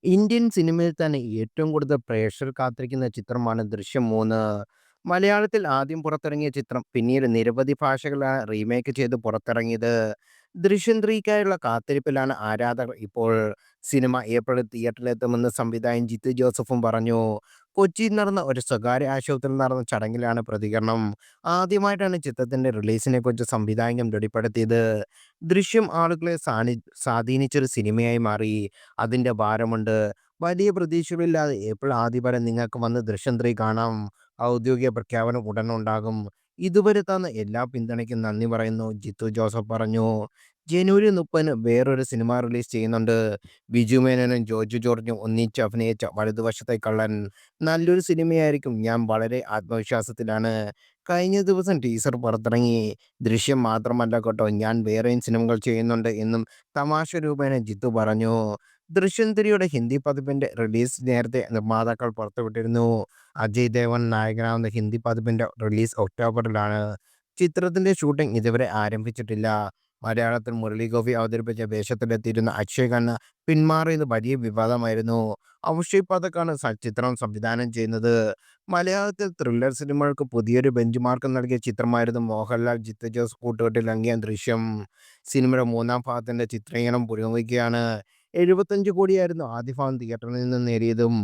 Indian സിനിമയിൽ തന്നെ ഏറ്റവും കൂടുതൽ പ്രേക്ഷകർ കാത്തിരിക്കുന്ന ചിത്രമാണ് ദൃശ്യം 3. മലയാളത്തിൽ ആദ്യം പുറത്തിറങ്ങിയ ചിത്രം പിന്നീട് നിരവധി ഭാഷകളിലാണ് റീമേക്ക് ചെയ്ത് പുറത്തിറങ്ങിയത്. ദൃശ്യം 3ക്കായുള്ള കാത്തിരിപ്പിലാണ് ആരാധകർ ഇപ്പോൾ. സിനിമ ഏപ്രിലിൽ തിയേറ്ററിലെത്തുമെന്ന് സംവിധായകൻ ജിത്തു ജോസഫും പറഞ്ഞു. കൊച്ചിയിൽ നടന്ന ഒരു സ്വകാര്യ ആശുപത്രിയിൽ നടന്ന ചടങ്ങിലാണ് പ്രതികരണം. ആദ്യമായിട്ടാണ് ചിത്രത്തിന്റെ റിലീസിനെക്കുറിച്ച് സംവിധായകൻ വെളിപ്പെടുത്തിയത്. ദൃശ്യം ആളുകളെ സ്വാധീനിച്ചൊരു സിനിമയായി മാറി. അതിന്റെ ഭാരമുണ്ട്. വലിയ പ്രതീക്ഷകളില്ലാതെ ഏപ്രിൽ ആദ്യം വരെ നിങ്ങൾക്ക് വന്ന് ദൃശ്യം 3 കാണാം. ഔദ്യോഗിക പ്രഖ്യാപനം ഉടനുണ്ടാകും. ഇതുവരെ തന്ന എല്ലാ പിന്തുണയ്ക്കും നന്ദി പറയുന്നു ജിത്തു ജോസഫ് പറഞ്ഞു. ജനുവരി 30-ന് വേറൊരു സിനിമ റിലീസ് ചെയ്യുന്നുണ്ട്. ബിജു മേനോനും ജോർജ് ജോർജും ഒന്നിച്ച് അഭിനയിച്ച വലതുവശത്തെ കള്ളൻ. നല്ലൊരു സിനിമയായിരിക്കും. ഞാൻ വളരെ ആത്മവിശ്വാസത്തിലാണ്. കഴിഞ്ഞ ദിവസം ടീസർ പുറത്തിറങ്ങി. ദൃശ്യം മാത്രമല്ല കേട്ടോ, ഞാൻ വേറെയും സിനിമകൾ ചെയ്യുന്നുണ്ട് എന്നും തമാശ രൂപേണ ജിത്തു പറഞ്ഞു. ദൃശ്യം 3യുടെ ഹിന്ദി പതിപ്പിന്റെ റിലീസ് നേരത്തെ നിർമ്മാതാക്കൾ പുറത്തുവിട്ടിരുന്നു. അജയ് ദേവ്ഗൺ നായകനാവുന്ന ഹിന്ദി പതിപ്പിന്റെ റിലീസ് ഒക്ടോബറിലാണ്. ചിത്രത്തിന്റെ ഷൂട്ടിംഗ് ഇതുവരെ ആരംഭിച്ചിട്ടില്ല. മലയാളത്തിൽ മുരളി ഗോപി അവതരിപ്പിച്ച വേഷത്തിലെത്തിയിരുന്ന അക്ഷയ് ഖന്ന പിന്മാറിയത് വലിയ വിവാദമായിരുന്നു. ഔഷയ് പഥക്കാണ് ചിത്രം സംവിധാനം ചെയ്യുന്നത്. മലയാളത്തിൽ ത്രില്ലർ സിനിമകൾക്ക് പുതിയൊരു ബെഞ്ച് മാർക്ക് നൽകിയ ചിത്രമായിരുന്നു മോഹൻലാൽ ജിത്തു ജോസ് കൂട്ടുകെട്ടിലിറങ്ങിയ ദൃശ്യം. സിനിമയുടെ മൂന്നാം ഭാഗത്തിന്റെ ചിത്രീകരണം പുരോഗമിക്കുകയാണ്. 75 കോടിയായിരുന്നു ആദ്യ ഭാഗം തിയേറ്ററിൽ നിന്ന് നേടിയതും.